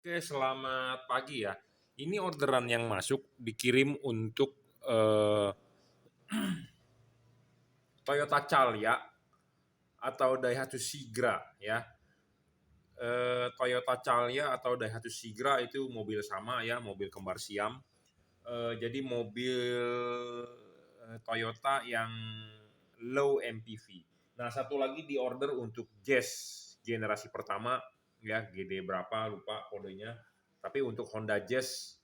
Oke, selamat pagi ya. Ini orderan yang masuk dikirim untuk Toyota Calya atau Daihatsu Sigra ya. Toyota Calya atau Daihatsu Sigra itu mobil sama ya, mobil kembar siam. Jadi mobil Toyota yang low MPV. Nah, satu lagi di order untuk Jazz generasi pertama ya, GD berapa lupa kodenya. Tapi untuk Honda Jazz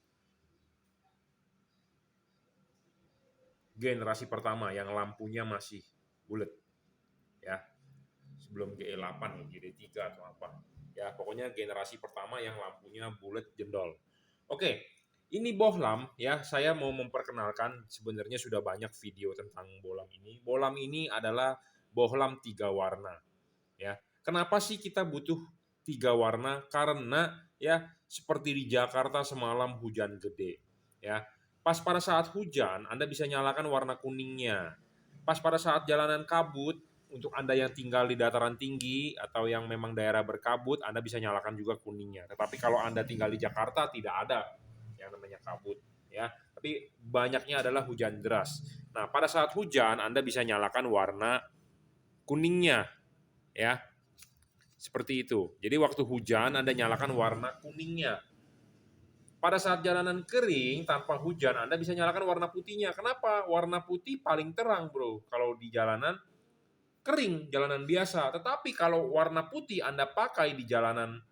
generasi pertama yang lampunya masih bulat ya, sebelum GE8 ya, GD3 atau apa ya, pokoknya generasi pertama yang lampunya bulat jendol. Oke, ini bohlam ya, saya mau memperkenalkan, sebenarnya sudah banyak video tentang bohlam ini. Bohlam ini adalah bohlam 3 warna ya. Kenapa sih kita butuh 3 warna? Karena ya seperti di Jakarta semalam hujan gede ya. Pas pada saat hujan Anda bisa nyalakan warna kuningnya. Pas pada saat jalanan kabut, untuk Anda yang tinggal di dataran tinggi atau yang memang daerah berkabut, Anda bisa nyalakan juga kuningnya. Tetapi kalau Anda tinggal di Jakarta tidak ada yang namanya kabut ya. Tapi banyaknya adalah hujan deras. Nah, pada saat hujan Anda bisa nyalakan warna kuningnya ya. Seperti itu. Jadi waktu hujan Anda nyalakan warna kuningnya. Pada saat jalanan kering tanpa hujan Anda bisa nyalakan warna putihnya. Kenapa? Warna putih paling terang, Bro. Kalau di jalanan kering, jalanan biasa. Tetapi kalau warna putih Anda pakai di jalanan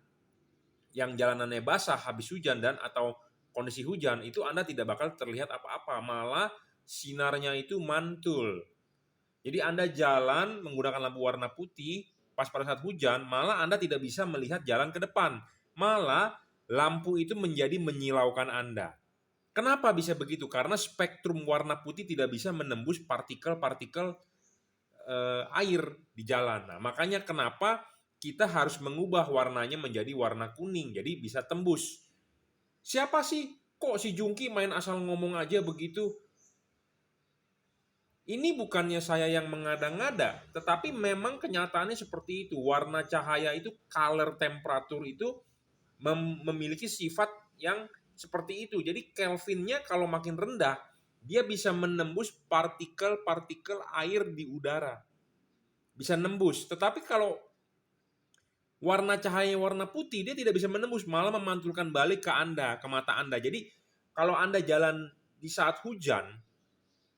yang jalanannya basah habis hujan dan atau kondisi hujan, itu Anda tidak bakal terlihat apa-apa, malah sinarnya itu mantul. Jadi Anda jalan menggunakan lampu warna putih, pas pada saat hujan, malah Anda tidak bisa melihat jalan ke depan. Malah lampu itu menjadi menyilaukan Anda. Kenapa bisa begitu? Karena spektrum warna putih tidak bisa menembus partikel-partikel air di jalan. Nah, makanya kenapa kita harus mengubah warnanya menjadi warna kuning, jadi bisa tembus. Siapa sih? Kok si Jungki main asal ngomong aja begitu? Ini bukannya saya yang mengada-ngada, tetapi memang kenyataannya seperti itu. Warna cahaya itu, color temperatur itu memiliki sifat yang seperti itu. Jadi Kelvinnya kalau makin rendah, dia bisa menembus partikel-partikel air di udara. Bisa nembus. Tetapi kalau warna cahaya warna putih, dia tidak bisa menembus, malah memantulkan balik ke Anda, ke mata Anda. Jadi kalau Anda jalan di saat hujan,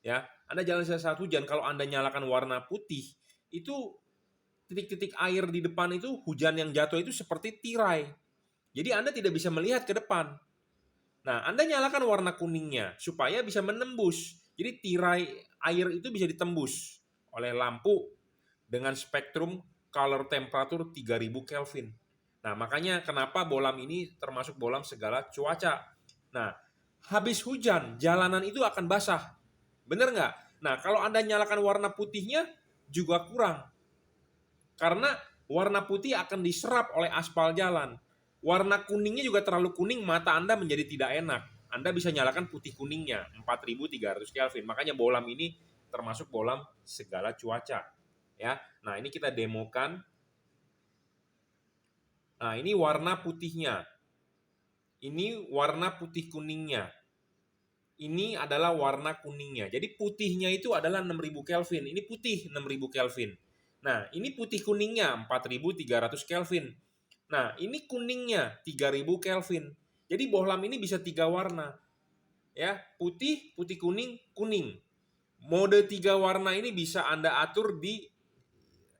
ya, Anda jalan saat hujan, kalau Anda nyalakan warna putih, itu titik-titik air di depan itu, hujan yang jatuh itu seperti tirai. Jadi Anda tidak bisa melihat ke depan. Nah, Anda nyalakan warna kuningnya supaya bisa menembus. Jadi tirai air itu bisa ditembus oleh lampu dengan spektrum color temperatur 3000 Kelvin. Nah, makanya kenapa bohlam ini termasuk bohlam segala cuaca. Nah, habis hujan, jalanan itu akan basah. Bener nggak? Nah, kalau Anda nyalakan warna putihnya juga kurang. Karena warna putih akan diserap oleh aspal jalan. Warna kuningnya juga terlalu kuning, mata Anda menjadi tidak enak. Anda bisa nyalakan putih kuningnya, 4300 Kelvin. Makanya bohlam ini termasuk bohlam segala cuaca. Ya. Nah, ini kita demokan. Nah, ini warna putihnya. Ini warna putih kuningnya. Ini adalah warna kuningnya. Jadi putihnya itu adalah 6000 Kelvin. Ini putih 6000 Kelvin. Nah, ini putih kuningnya 4300 Kelvin. Nah, ini kuningnya 3000 Kelvin. Jadi bohlam ini bisa 3 warna. Ya, putih, putih kuning, kuning. Mode 3 warna ini bisa Anda atur di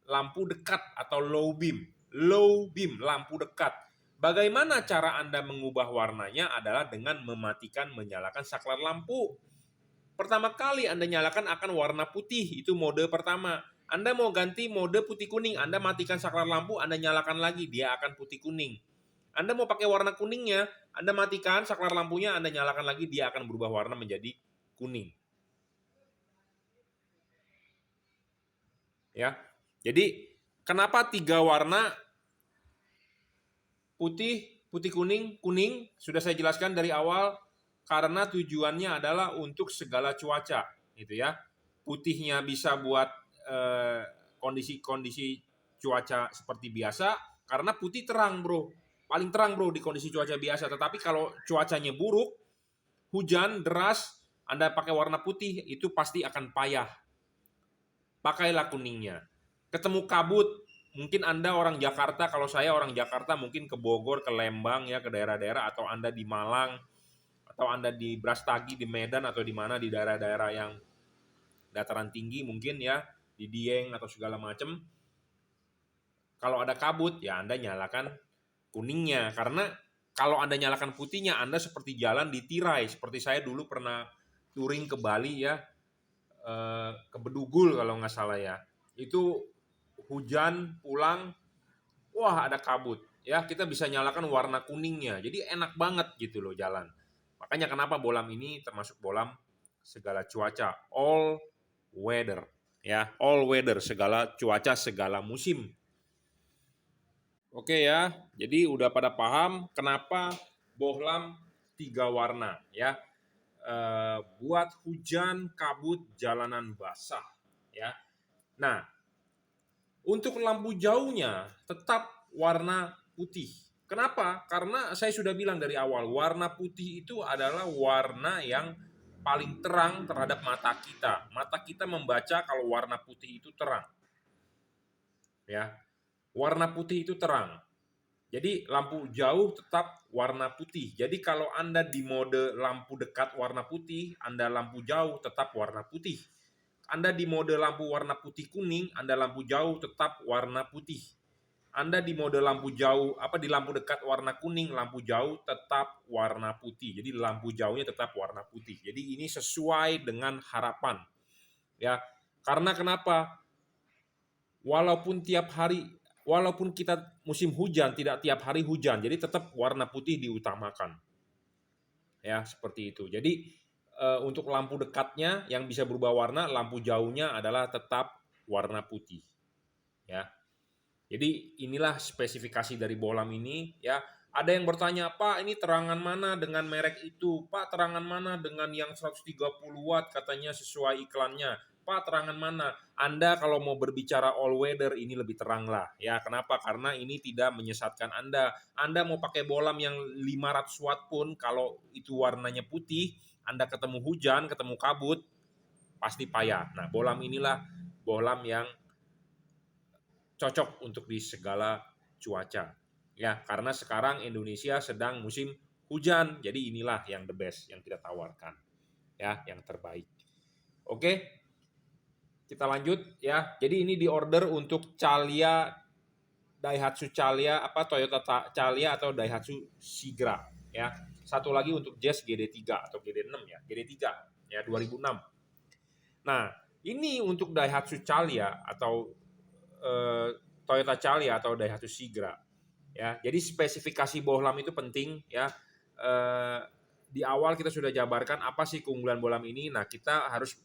lampu dekat atau low beam. Low beam, lampu dekat. Bagaimana cara Anda mengubah warnanya adalah dengan mematikan menyalakan saklar lampu. Pertama kali Anda nyalakan akan warna putih, itu mode pertama. Anda mau ganti mode putih kuning, Anda matikan saklar lampu, Anda nyalakan lagi, dia akan putih kuning. Anda mau pakai warna kuningnya, Anda matikan saklar lampunya, Anda nyalakan lagi, dia akan berubah warna menjadi kuning. Ya. Jadi, kenapa 3 warna putih, putih kuning, kuning sudah saya jelaskan dari awal karena tujuannya adalah untuk segala cuaca, gitu ya. Putihnya bisa buat kondisi-kondisi cuaca seperti biasa karena putih terang, Bro. paling terang bro di kondisi cuaca biasa. Tetapi kalau cuacanya buruk, hujan deras, Anda pakai warna putih, itu pasti akan payah. Pakailah kuningnya. Ketemu kabut, mungkin Anda orang Jakarta, kalau saya orang Jakarta mungkin ke Bogor, ke Lembang ya, ke daerah-daerah, atau Anda di Malang, atau Anda di Brastagi, di Medan, atau di mana di daerah-daerah yang dataran tinggi mungkin ya, di Dieng atau segala macam. Kalau ada kabut, ya Anda nyalakan kuningnya. Karena kalau Anda nyalakan putihnya, Anda seperti jalan di tirai. Seperti saya dulu pernah touring ke Bali ya, ke Bedugul kalau nggak salah ya. Itu hujan pulang, wah ada kabut. Ya kita bisa nyalakan warna kuningnya. Jadi enak banget gitu loh jalan. Makanya kenapa bolam ini termasuk bolam segala cuaca, all weather. Ya, all weather, segala cuaca, segala musim. Oke ya, jadi udah pada paham kenapa bohlam 3 warna ya. Buat hujan, kabut, jalanan basah ya. Nah, untuk lampu jauhnya tetap warna putih. Kenapa? Karena saya sudah bilang dari awal, warna putih itu adalah warna yang paling terang terhadap mata kita. Mata kita membaca kalau warna putih itu terang. Ya. Warna putih itu terang. Jadi lampu jauh tetap warna putih. Jadi kalau Anda di mode lampu dekat warna putih, Anda lampu jauh tetap warna putih. Anda di mode lampu warna putih kuning, Anda lampu jauh tetap warna putih. Anda di mode lampu jauh, di lampu dekat warna kuning, lampu jauh tetap warna putih. Jadi lampu jauhnya tetap warna putih. Jadi ini sesuai dengan harapan. Ya. Karena kenapa? Walaupun kita musim hujan, tidak tiap hari hujan, jadi tetap warna putih diutamakan. Ya, seperti itu. Jadi untuk lampu dekatnya yang bisa berubah warna, lampu jauhnya adalah tetap warna putih. Ya. Jadi inilah spesifikasi dari bohlam ini ya. Ada yang bertanya, "Pak, ini terangan mana dengan merek itu? Pak, terangan mana dengan yang 130 watt katanya sesuai iklannya? Pak, terangan mana?" Anda kalau mau berbicara all weather ini lebih terang lah ya. Kenapa? Karena ini tidak menyesatkan Anda. Anda mau pakai bohlam yang 500 watt pun kalau itu warnanya putih, Anda ketemu hujan, ketemu kabut, pasti payah. Nah, bohlam inilah bohlam yang cocok untuk di segala cuaca. Ya, karena sekarang Indonesia sedang musim hujan, jadi inilah yang the best yang kita tawarkan. Ya, yang terbaik. Oke. Kita lanjut ya. Jadi ini di order untuk Calia, Daihatsu Calia, Toyota Calia atau Daihatsu Sigra ya. Satu lagi untuk Jazz GD3 atau GD6 ya, GD3 ya 2006. Nah, ini untuk Daihatsu Calia atau Toyota Calia atau Daihatsu Sigra ya. Jadi spesifikasi bohlam itu penting ya. Di awal kita sudah jabarkan apa sih keunggulan bohlam ini. Nah, kita harus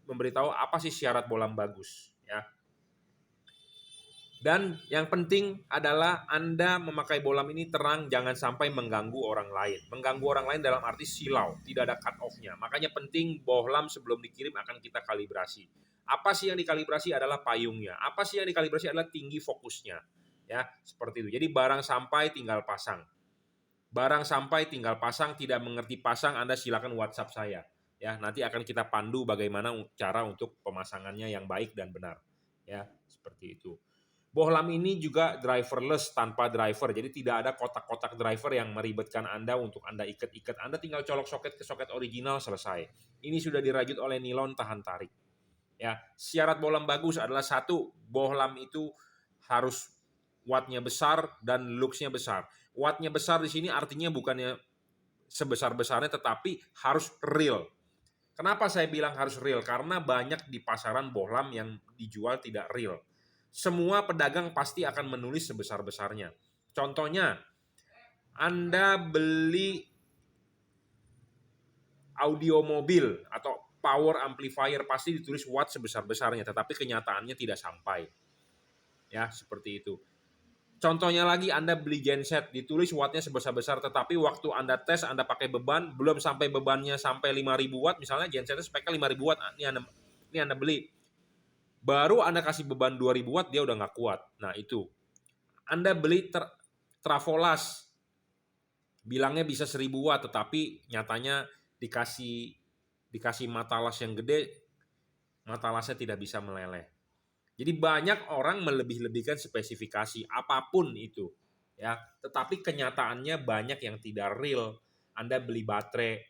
memberitahu apa sih syarat bohlam bagus ya. Dan yang penting adalah Anda memakai bohlam ini terang, jangan sampai mengganggu orang lain. Mengganggu orang lain dalam arti silau, tidak ada cut off-nya. Makanya penting bohlam sebelum dikirim akan kita kalibrasi. Apa sih yang dikalibrasi adalah payungnya. Apa sih yang dikalibrasi adalah tinggi fokusnya. Ya, seperti itu. Jadi barang sampai tinggal pasang. Barang sampai tinggal pasang, tidak mengerti pasang, Anda silakan WhatsApp saya. Ya, nanti akan kita pandu bagaimana cara untuk pemasangannya yang baik dan benar. Ya, seperti itu. Bohlam ini juga driverless, tanpa driver. Jadi tidak ada kotak-kotak driver yang meribetkan Anda untuk Anda ikat-ikat. Anda tinggal colok soket ke soket original, selesai. Ini sudah dirajut oleh nilon tahan tarik. Ya, syarat bohlam bagus adalah satu, bohlam itu harus wattnya besar dan luxnya besar. Wattnya besar di sini artinya bukannya sebesar-besarnya, tetapi harus real. Kenapa saya bilang harus real? Karena banyak di pasaran bohlam yang dijual tidak real. Semua pedagang pasti akan menulis sebesar-besarnya. Contohnya, Anda beli audio mobil atau power amplifier pasti ditulis watt sebesar-besarnya, tetapi kenyataannya tidak sampai. Ya, seperti itu. Contohnya lagi, Anda beli genset, ditulis wattnya sebesar-besar, tetapi waktu Anda tes, Anda pakai beban, belum sampai bebannya sampai 5.000 watt, misalnya gensetnya speknya 5.000 watt, ini Anda beli. Baru Anda kasih beban 2.000 watt, dia udah nggak kuat. Nah itu. Anda beli Trafolas bilangnya bisa 1000 watt, tetapi nyatanya dikasih mata las yang gede, mata lasnya tidak bisa meleleh. Jadi banyak orang melebih-lebihkan spesifikasi apapun itu, ya. Tetapi kenyataannya banyak yang tidak real. Anda beli baterai,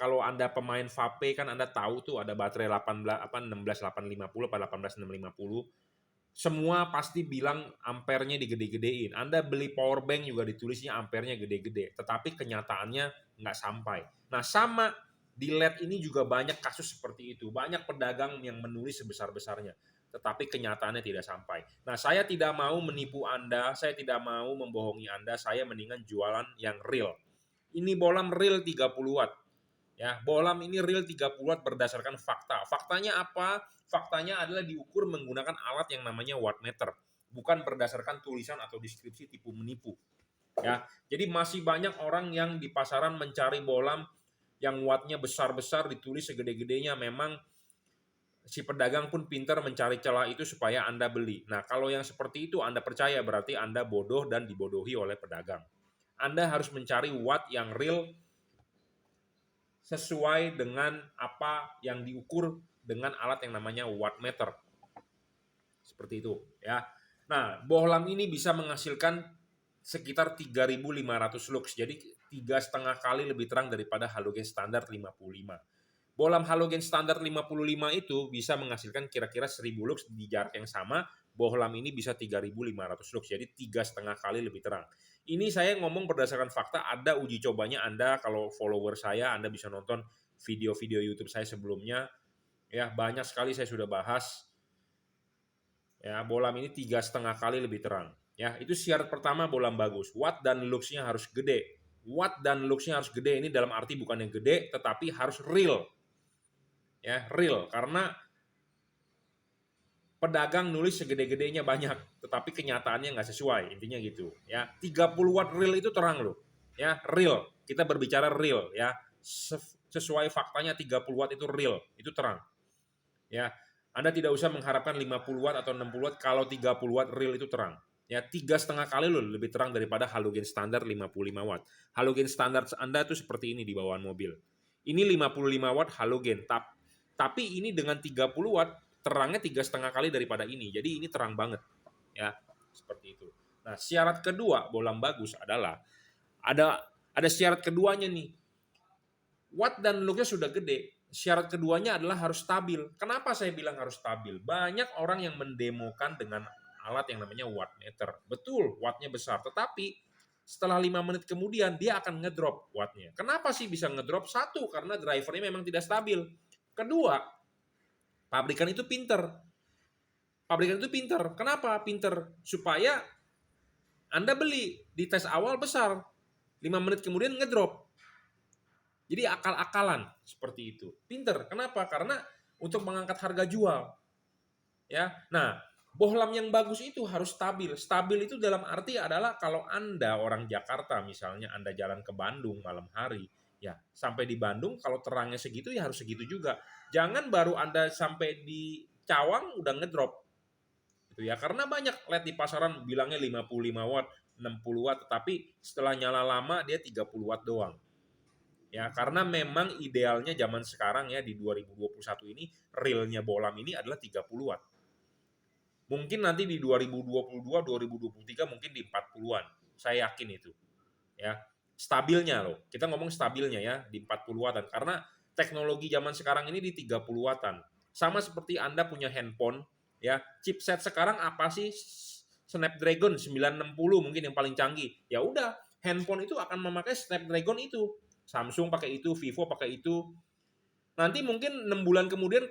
kalau Anda pemain vape kan Anda tahu tuh ada baterai 16850 atau 18650. Semua pasti bilang ampernya digede-gedein. Anda beli power bank juga ditulisnya ampernya gede-gede, tetapi kenyataannya nggak sampai. Nah, sama di LED ini juga banyak kasus seperti itu. Banyak pedagang yang menulis sebesar-besarnya, tetapi kenyataannya tidak sampai. Nah, saya tidak mau menipu Anda, saya tidak mau membohongi Anda, saya mendingan jualan yang real. Ini bohlam real 30 watt. Ya, bohlam ini real 30 watt berdasarkan fakta. Faktanya apa? Faktanya adalah diukur menggunakan alat yang namanya wattmeter, bukan berdasarkan tulisan atau deskripsi tipu menipu. Ya, jadi masih banyak orang yang di pasaran mencari bohlam yang wattnya besar-besar, ditulis segede-gedenya. Memang si pedagang pun pintar mencari celah itu supaya Anda beli. Nah, kalau yang seperti itu Anda percaya, berarti Anda bodoh dan dibodohi oleh pedagang. Anda harus mencari watt yang real sesuai dengan apa yang diukur dengan alat yang namanya wattmeter. Seperti itu, ya. Nah, bohlam ini bisa menghasilkan sekitar 3.500 lux. Jadi 3,5 kali lebih terang daripada halogen standar 55. Bohlam halogen standar 55 itu bisa menghasilkan kira-kira 1000 lux di jarak yang sama. Bohlam ini bisa 3.500 lux, jadi 3,5 kali lebih terang. Ini saya ngomong berdasarkan fakta, ada uji cobanya. Anda kalau follower saya, Anda bisa nonton video-video YouTube saya sebelumnya. Ya, banyak sekali saya sudah bahas. Ya, bohlam ini 3,5 kali lebih terang. Ya, itu syarat pertama bohlam bagus. Watt dan luxnya harus gede. Watt dan luxnya harus gede. Ini dalam arti bukan yang gede, tetapi harus real. Ya, real. Karena pedagang nulis segede-gedenya banyak, tetapi kenyataannya nggak sesuai. Intinya gitu. Ya, 30 watt real itu terang loh. Ya, real. Kita berbicara real. Ya, sesuai faktanya 30 watt itu real. Itu terang. Ya, Anda tidak usah mengharapkan 50 watt atau 60 watt kalau 30 watt real itu terang. Ya, 3,5 kali loh lebih terang daripada halogen standar 55 watt. Halogen standar Anda tuh seperti ini di bawaan mobil. Ini 55 watt halogen, tapi ini dengan 30 watt terangnya 3,5 kali daripada ini. Jadi ini terang banget. Ya, seperti itu. Nah, syarat kedua bohlam bagus adalah ada syarat keduanya nih. Watt dan luxnya sudah gede. Syarat keduanya adalah harus stabil. Kenapa saya bilang harus stabil? Banyak orang yang mendemokan dengan alat yang namanya wattmeter. Betul, wattnya besar. Tetapi setelah 5 menit kemudian dia akan ngedrop wattnya. Kenapa sih bisa ngedrop? Satu, karena drivernya memang tidak stabil. Kedua, pabrikan itu pinter. Pabrikan itu pinter. Kenapa pinter? Supaya Anda beli di tes awal besar. 5 menit kemudian ngedrop. Jadi akal-akalan seperti itu. Pinter. Kenapa? Karena untuk mengangkat harga jual. Ya. Nah, bohlam yang bagus itu harus stabil. Stabil itu dalam arti adalah kalau Anda orang Jakarta misalnya Anda jalan ke Bandung malam hari, ya sampai di Bandung kalau terangnya segitu ya harus segitu juga. Jangan baru Anda sampai di Cawang udah ngedrop. Gitu ya. Karena banyak LED di pasaran bilangnya 55 watt, 60 watt, tetapi setelah nyala lama dia 30 watt doang. Ya, karena memang idealnya zaman sekarang ya di 2021 ini realnya bohlam ini adalah 30 watt. Mungkin nanti di 2022, 2023 mungkin di 40-an. Saya yakin itu. Ya, stabilnya loh. Kita ngomong stabilnya ya di 40 wattan karena teknologi zaman sekarang ini di 30 wattan. Sama seperti Anda punya handphone ya, chipset sekarang apa sih? Snapdragon 960 mungkin yang paling canggih. Ya udah, handphone itu akan memakai Snapdragon itu. Samsung pakai itu, Vivo pakai itu. Nanti mungkin 6 bulan kemudian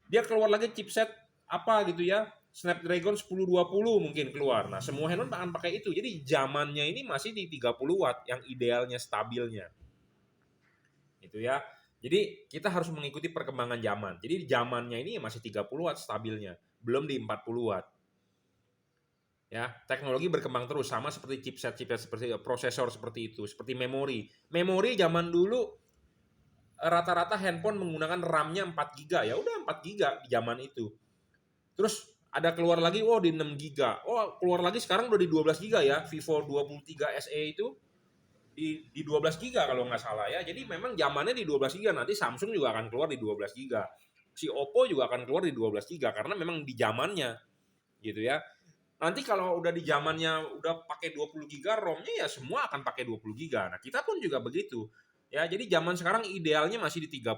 dia keluar lagi chipset apa gitu ya, Snapdragon 1020 mungkin keluar. Nah, semua handphone akan pakai itu. Jadi zamannya ini masih di 30 watt yang idealnya stabilnya. Gitu ya. Jadi kita harus mengikuti perkembangan zaman. Jadi zamannya ini masih 30 watt stabilnya, belum di 40 watt. Ya, teknologi berkembang terus sama seperti chipset seperti prosesor seperti itu, seperti memori. Memori zaman dulu rata-rata handphone menggunakan RAM-nya 4 GB. Ya udah 4 GB di zaman itu. Terus Ada keluar lagi, di 6 giga. Keluar lagi sekarang udah di 12 giga ya. Vivo 23 SE itu di 12 giga kalau nggak salah ya. Jadi memang zamannya di 12 giga. Nanti Samsung juga akan keluar di 12 giga. Si Oppo juga akan keluar di 12 giga karena memang di zamannya gitu ya. Nanti kalau udah di zamannya udah pakai 20 giga ROM-nya ya semua akan pakai 20 giga. Nah, kita pun juga begitu. Ya, jadi zaman sekarang idealnya masih di 30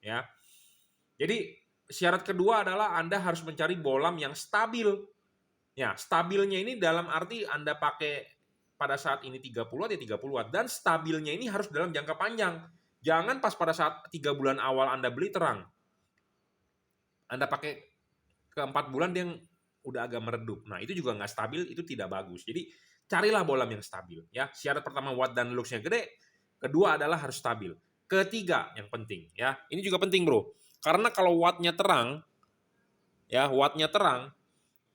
ya. Jadi syarat kedua adalah Anda harus mencari bolam yang stabil. Ya, stabilnya ini dalam arti Anda pakai pada saat ini 30 watt ya 30 watt dan stabilnya ini harus dalam jangka panjang. Jangan pas pada saat 3 bulan awal Anda beli terang. Anda pakai ke 4 bulan dia udah agak meredup. Nah, itu juga nggak stabil, itu tidak bagus. Jadi, carilah bolam yang stabil. Ya, syarat pertama watt dan luxnya gede. Kedua adalah harus stabil. Ketiga, yang penting. Ya, ini juga penting bro. Karena kalau wattnya terang,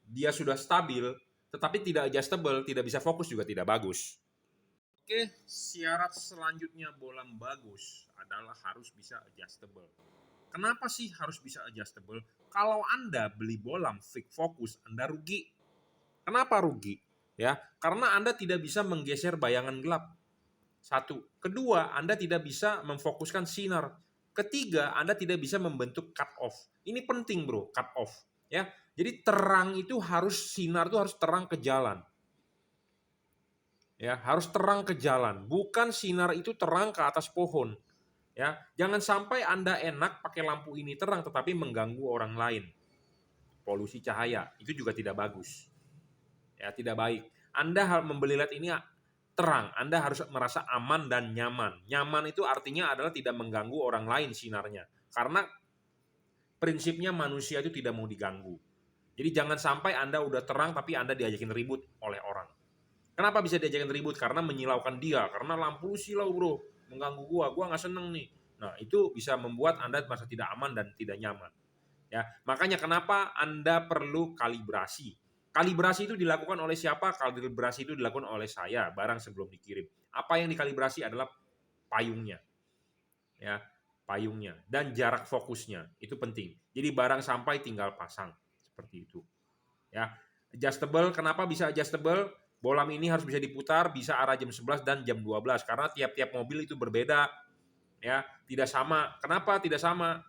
dia sudah stabil, tetapi tidak adjustable, tidak bisa fokus juga tidak bagus. Oke, syarat selanjutnya bolam bagus adalah harus bisa adjustable. Kenapa sih harus bisa adjustable? Kalau Anda beli bolam fix fokus, Anda rugi. Kenapa rugi? Ya, karena Anda tidak bisa menggeser bayangan gelap. Satu. Kedua, Anda tidak bisa memfokuskan sinar. Ketiga, Anda tidak bisa membentuk cut off. Ini penting, bro, cut off. Ya, jadi terang itu sinar itu harus terang ke jalan. Ya, harus terang ke jalan. Bukan sinar itu terang ke atas pohon. Ya, jangan sampai Anda enak pakai lampu ini terang tetapi mengganggu orang lain. Polusi cahaya itu juga tidak bagus. Ya, tidak baik. Anda membeli LED ini terang, Anda harus merasa aman dan nyaman. Nyaman itu artinya adalah tidak mengganggu orang lain sinarnya. Karena prinsipnya manusia itu tidak mau diganggu. Jadi jangan sampai Anda udah terang tapi Anda diajakin ribut oleh orang. Kenapa bisa diajakin ribut? Karena menyilaukan dia, karena lampu silau bro, mengganggu gua nggak seneng nih. Nah, itu bisa membuat Anda merasa tidak aman dan tidak nyaman. Ya, makanya kenapa Anda perlu kalibrasi. Kalibrasi itu dilakukan oleh siapa? Kalibrasi itu dilakukan oleh saya barang sebelum dikirim. Apa yang dikalibrasi adalah payungnya. Ya, payungnya dan jarak fokusnya. Itu penting. Jadi barang sampai tinggal pasang seperti itu. Ya. Adjustable, kenapa bisa adjustable? Bolam ini harus bisa diputar, bisa arah jam 11 dan jam 12 karena tiap-tiap mobil itu berbeda. Ya, tidak sama. Kenapa tidak sama?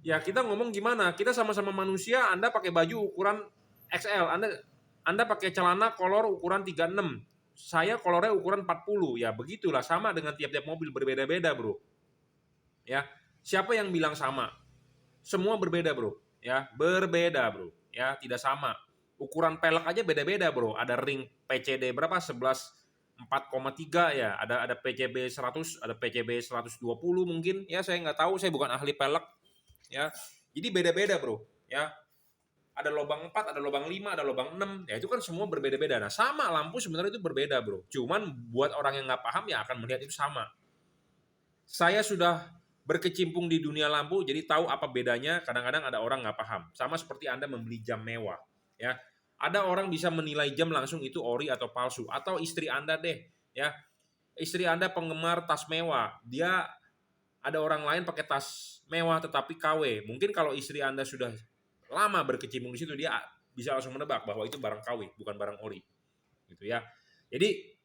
Ya, kita ngomong gimana? Kita sama-sama manusia, Anda pakai baju ukuran XL, Anda pakai celana kolor ukuran 36. Saya kolornya ukuran 40. Ya, begitulah sama dengan tiap-tiap mobil berbeda-beda, Bro. Ya. Siapa yang bilang sama? Semua berbeda, Bro. Ya, berbeda, Bro. Ya, tidak sama. Ukuran pelek aja beda-beda, bro. Ada ring PCD berapa? 4,3 ya. Ada PCB 100, ada PCB 120 mungkin. Ya, saya nggak tahu, saya bukan ahli pelek. Ya, jadi beda-beda, bro. Ya, ada lubang 4, ada lubang 5, ada lubang 6. Ya, itu kan semua berbeda-beda. Nah, sama lampu sebenarnya itu berbeda, bro. Cuman buat orang yang nggak paham ya akan melihat itu sama. Saya sudah berkecimpung di dunia lampu, jadi tahu apa bedanya. Kadang-kadang ada orang nggak paham. Sama seperti Anda membeli jam mewah. Ya, ada orang bisa menilai jam langsung itu ori atau palsu. Atau istri Anda deh, ya, istri Anda penggemar tas mewah, dia ada orang lain pakai tas mewah tetapi KW. Mungkin kalau istri Anda sudah lama berkecimpung di situ, dia bisa langsung menebak bahwa itu barang KW, bukan barang ori, gitu ya. Jadi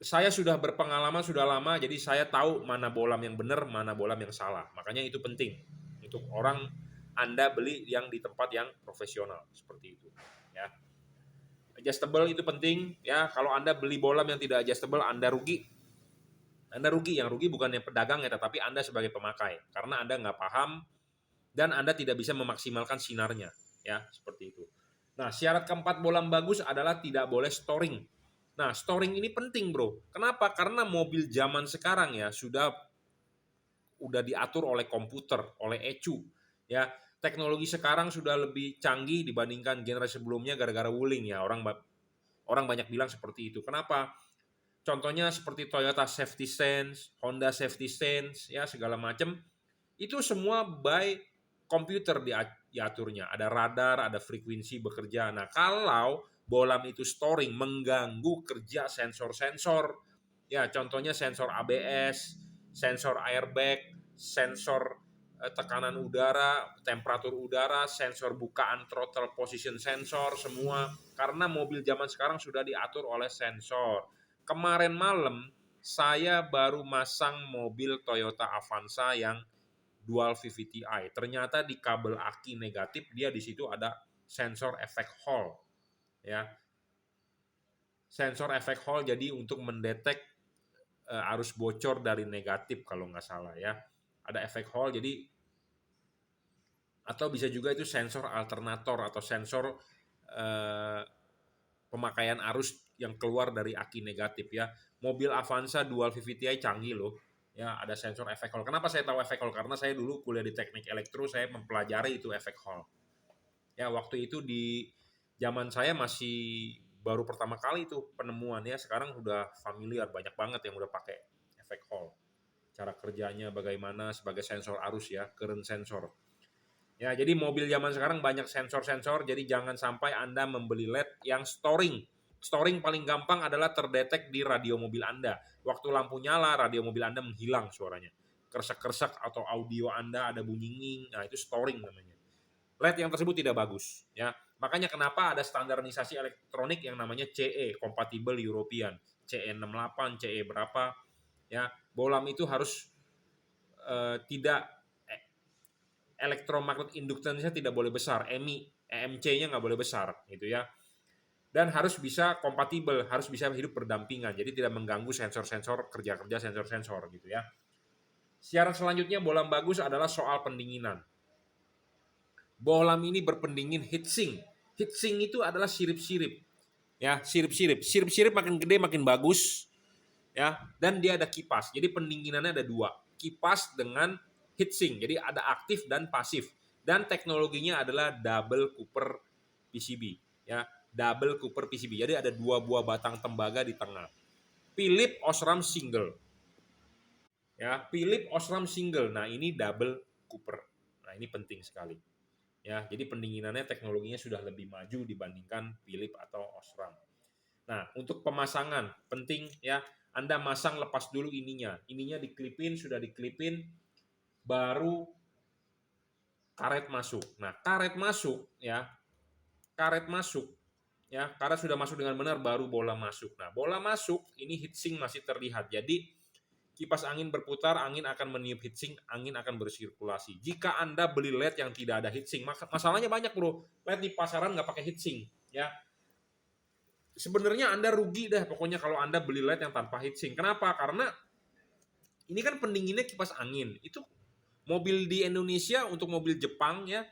saya sudah berpengalaman sudah lama, jadi saya tahu mana bolam yang benar, mana bolam yang salah. Makanya itu penting untuk orang Anda beli yang di tempat yang profesional seperti itu. Ya, adjustable itu penting. Ya, kalau Anda beli bolam yang tidak adjustable, Anda rugi. Anda rugi. Yang rugi bukan yang pedagang ya, tetapi Anda sebagai pemakai, karena Anda nggak paham dan Anda tidak bisa memaksimalkan sinarnya. Ya, seperti itu. Nah, syarat keempat bolam bagus adalah tidak boleh storing. Nah, storing ini penting, bro. Kenapa? Karena mobil zaman sekarang ya udah diatur oleh komputer, oleh ECU. Ya, teknologi sekarang sudah lebih canggih dibandingkan generasi sebelumnya gara-gara Wuling ya. Orang banyak bilang seperti itu. Kenapa? Contohnya seperti Toyota Safety Sense, Honda Safety Sense, ya segala macam. Itu semua by komputer diaturnya. Ada radar, ada frekuensi bekerja. Nah, kalau bolam itu storing mengganggu kerja sensor-sensor. Ya, contohnya sensor ABS, sensor airbag, sensor tekanan udara, temperatur udara, sensor bukaan throttle position sensor, semua. Karena mobil zaman sekarang sudah diatur oleh sensor. Kemarin malam saya baru masang mobil Toyota Avanza yang dual VVT-i. Ternyata di kabel aki negatif dia di situ ada sensor efek Hall, ya. Sensor efek Hall jadi untuk mendetek arus bocor dari negatif kalau nggak salah ya. Ada efek Hall jadi, atau bisa juga itu sensor alternator atau sensor pemakaian arus yang keluar dari aki negatif ya. Mobil Avanza dual VVT-i canggih loh. Ya, ada sensor efek Hall. Kenapa saya tahu efek Hall? Karena saya dulu kuliah di teknik elektro, saya mempelajari itu efek Hall. Ya, waktu itu di zaman saya masih baru pertama kali itu penemuan ya. Sekarang udah familiar, banyak banget yang udah pakai efek Hall. Cara kerjanya bagaimana sebagai sensor arus ya, current sensor. Ya, jadi mobil zaman sekarang banyak sensor-sensor, jadi jangan sampai Anda membeli LED yang storing. Storing paling gampang adalah terdetek di radio mobil Anda. Waktu lampu nyala, radio mobil Anda menghilang suaranya. Kersek-kersek atau audio Anda ada bunyi nging, nah itu storing namanya. LED yang tersebut tidak bagus, ya. Makanya kenapa ada standarisasi elektronik yang namanya CE, Compatible European, CE68, CE berapa, ya. Bohlam itu harus tidak elektromagnet inductance-nya tidak boleh besar, EMC-nya nggak boleh besar, gitu ya. Dan harus bisa kompatibel, harus bisa hidup berdampingan, jadi tidak mengganggu sensor-sensor, kerja-kerja sensor-sensor, gitu ya. Syarat selanjutnya bohlam bagus adalah soal pendinginan. Bohlam ini berpendingin heatsink. Heatsink itu adalah sirip-sirip, ya, sirip-sirip. Sirip-sirip makin gede makin bagus, ya. Dan dia ada kipas, jadi pendinginannya ada dua, kipas dengan heatsink, jadi ada aktif dan pasif, dan teknologinya adalah double Cooper PCB, ya, double Cooper PCB. Jadi ada dua buah batang tembaga di tengah. Philip Osram single, ya, Philip Osram single. Nah ini double Cooper. Nah ini penting sekali, ya. Jadi pendinginannya teknologinya sudah lebih maju dibandingkan Philip atau Osram. Nah untuk pemasangan penting ya, Anda masang lepas dulu ininya diklipin, sudah diklipin, baru karet masuk. Nah, karet masuk ya. Karet sudah masuk dengan benar baru bola masuk. Nah, bola masuk ini heatsink masih terlihat. Jadi kipas angin berputar, angin akan meniup heatsink, angin akan bersirkulasi. Jika Anda beli LED yang tidak ada heatsink, masalahnya banyak, Bro. LED di pasaran nggak pakai heatsink, ya. Sebenarnya Anda rugi dah pokoknya kalau Anda beli LED yang tanpa heatsink. Kenapa? Karena ini kan pendinginnya kipas angin. Itu mobil di Indonesia untuk mobil Jepang ya,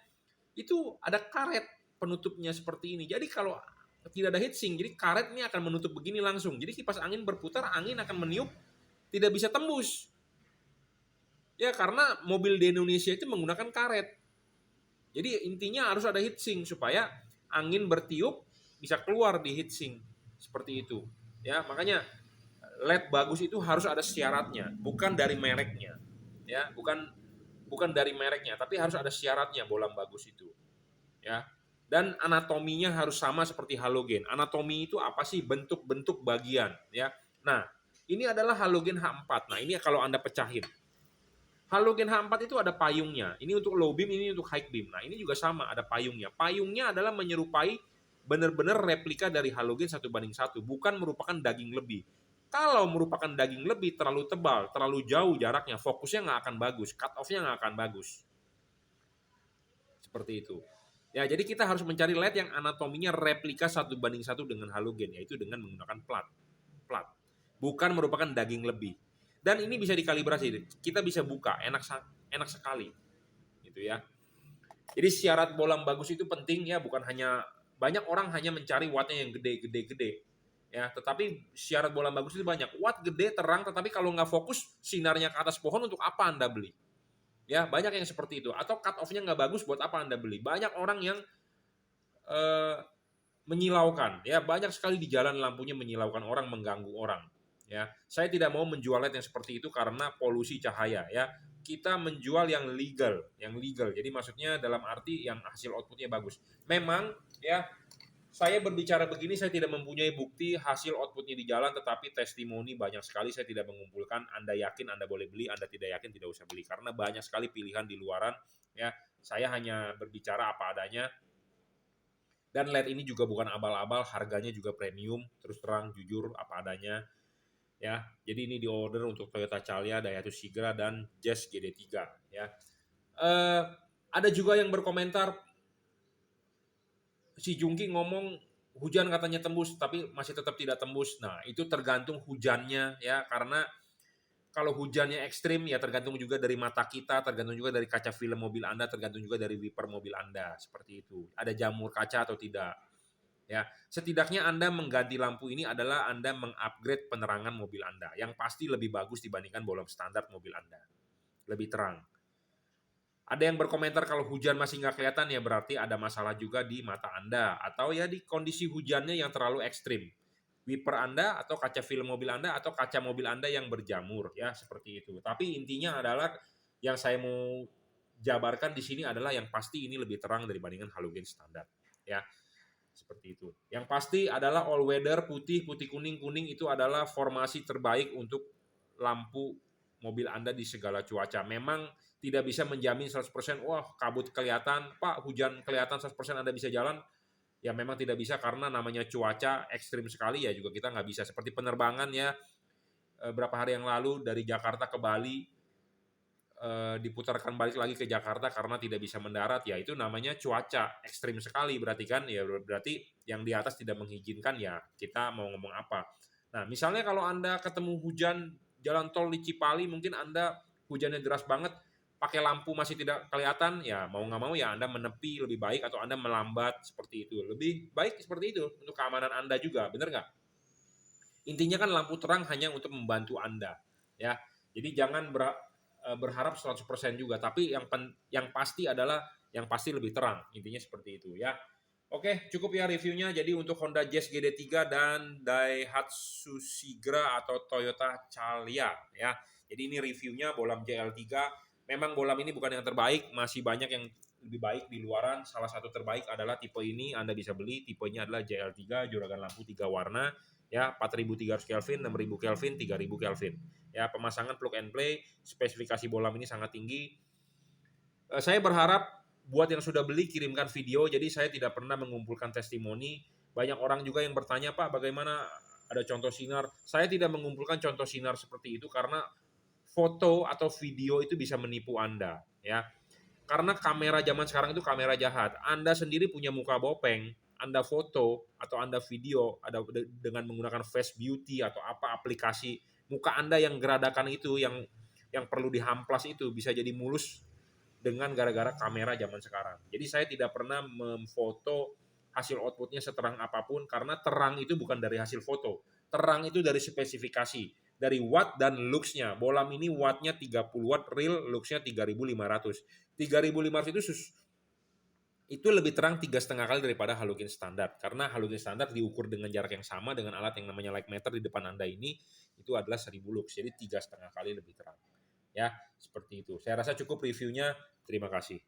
itu ada karet penutupnya seperti ini. Jadi kalau tidak ada heatsink, jadi karet ini akan menutup begini langsung. Jadi kipas angin berputar, angin akan meniup, tidak bisa tembus. Ya karena mobil di Indonesia itu menggunakan karet. Jadi intinya harus ada heatsink supaya angin bertiup bisa keluar di heatsink seperti itu. Ya makanya LED bagus itu harus ada syaratnya, bukan dari mereknya. Ya bukan dari mereknya, tapi harus ada syaratnya bohlam bagus itu. Ya. Dan anatominya harus sama seperti halogen. Anatomi itu apa sih? Bentuk-bentuk bagian, ya. Nah, ini adalah halogen H4. Nah, ini kalau Anda pecahin. Halogen H4 itu ada payungnya. Ini untuk low beam, ini untuk high beam. Nah, ini juga sama, ada payungnya. Payungnya adalah menyerupai benar-benar replika dari halogen 1:1, bukan merupakan daging lebih. Kalau merupakan daging lebih, terlalu tebal, terlalu jauh jaraknya, fokusnya nggak akan bagus, cut off-nya nggak akan bagus. Seperti itu. Ya, jadi kita harus mencari LED yang anatominya replika 1:1 dengan halogen, yaitu dengan menggunakan plat. Bukan merupakan daging lebih. Dan ini bisa dikalibrasi, kita bisa buka, enak sekali. Gitu ya. Jadi syarat bohlam bagus itu penting ya, bukan hanya banyak orang hanya mencari wattnya yang gede. Ya, tetapi syarat bohlam bagus itu banyak. Watt gede, terang, tetapi kalau nggak fokus sinarnya ke atas pohon, untuk apa Anda beli? Ya, banyak yang seperti itu. Atau cut off-nya nggak bagus, buat apa Anda beli? Banyak orang yang menyilaukan. Ya, banyak sekali di jalan lampunya menyilaukan orang, mengganggu orang. Ya, saya tidak mau menjual LED yang seperti itu karena polusi cahaya. Ya, kita menjual yang legal. Jadi maksudnya dalam arti yang hasil outputnya bagus. Memang, ya, Saya berbicara begini, saya tidak mempunyai bukti hasil outputnya di jalan, tetapi testimoni banyak sekali saya tidak mengumpulkan. Anda yakin Anda boleh beli, Anda tidak yakin tidak usah beli. Karena banyak sekali pilihan di luaran. Ya, saya hanya berbicara apa adanya. Dan LED ini juga bukan abal-abal, harganya juga premium, terus terang, jujur, apa adanya. Ya, jadi ini di order untuk Toyota Calya, Daihatsu Sigra, dan Jazz GD3. Ya, ada juga yang berkomentar, si Jungki ngomong hujan katanya tembus, tapi masih tetap tidak tembus. Nah, itu tergantung hujannya ya, karena kalau hujannya ekstrim ya tergantung juga dari mata kita, tergantung juga dari kaca film mobil Anda, tergantung juga dari wiper mobil Anda, seperti itu. Ada jamur kaca atau tidak. Ya, setidaknya Anda mengganti lampu ini adalah Anda mengupgrade penerangan mobil Anda, yang pasti lebih bagus dibandingkan bolam standar mobil Anda. Lebih terang. Ada yang berkomentar kalau hujan masih nggak kelihatan ya berarti ada masalah juga di mata Anda atau ya di kondisi hujannya yang terlalu ekstrim. Wiper Anda atau kaca film mobil Anda atau kaca mobil Anda yang berjamur ya seperti itu. Tapi intinya adalah yang saya mau jabarkan di sini adalah yang pasti ini lebih terang dibandingkan halogen standar ya. Seperti itu. Yang pasti adalah all weather putih, putih kuning, kuning itu adalah formasi terbaik untuk lampu mobil Anda di segala cuaca. Memang tidak bisa menjamin 100%, wah kabut kelihatan, Pak hujan kelihatan 100% Anda bisa jalan. Ya memang tidak bisa karena namanya cuaca ekstrim sekali ya juga kita nggak bisa. Seperti penerbangan ya, berapa hari yang lalu dari Jakarta ke Bali, diputarkan balik lagi ke Jakarta karena tidak bisa mendarat, ya itu namanya cuaca ekstrim sekali berarti kan, ya berarti yang di atas tidak mengizinkan ya kita mau ngomong apa. Nah misalnya kalau Anda ketemu hujan jalan tol di Cipali, mungkin Anda hujannya deras banget, pakai lampu masih tidak kelihatan, ya mau nggak mau ya Anda menepi lebih baik atau Anda melambat seperti itu. Lebih baik seperti itu untuk keamanan Anda juga, benar nggak? Intinya kan lampu terang hanya untuk membantu Anda, ya. Jadi jangan berharap 100% juga, tapi yang pasti adalah yang pasti lebih terang. Intinya seperti itu, ya. Oke, cukup ya reviewnya. Jadi untuk Honda Jazz GD3 dan Daihatsu Sigra atau Toyota Calya, ya. Jadi ini reviewnya bolam JL3. Memang bolam ini bukan yang terbaik, masih banyak yang lebih baik di luaran. Salah satu terbaik adalah tipe ini, Anda bisa beli. Tipenya adalah JL3, juragan lampu 3 warna, ya 4300 Kelvin, 6000 Kelvin, 3000 Kelvin. Ya, pemasangan plug and play, spesifikasi bolam ini sangat tinggi. Saya berharap buat yang sudah beli kirimkan video, jadi saya tidak pernah mengumpulkan testimoni. Banyak orang juga yang bertanya, Pak, bagaimana ada contoh sinar? Saya tidak mengumpulkan contoh sinar seperti itu karena foto atau video itu bisa menipu Anda, ya. Karena kamera zaman sekarang itu kamera jahat. Anda sendiri punya muka bopeng, Anda foto atau Anda video ada dengan menggunakan Face Beauty atau apa aplikasi, muka Anda yang geradakan itu yang perlu dihamplas itu bisa jadi mulus dengan gara-gara kamera zaman sekarang. Jadi saya tidak pernah memfoto hasil outputnya seterang apapun karena terang itu bukan dari hasil foto. Terang itu dari spesifikasi, dari watt dan lux-nya. Bolam ini wattnya 30 watt real, lux-nya 3500. 3500 itu lebih terang 3,5 kali daripada halogen standar. Karena halogen standar diukur dengan jarak yang sama dengan alat yang namanya light meter di depan Anda ini, itu adalah 1000 lux. Jadi 3,5 kali lebih terang. Ya, seperti itu. Saya rasa cukup reviewnya. Terima kasih.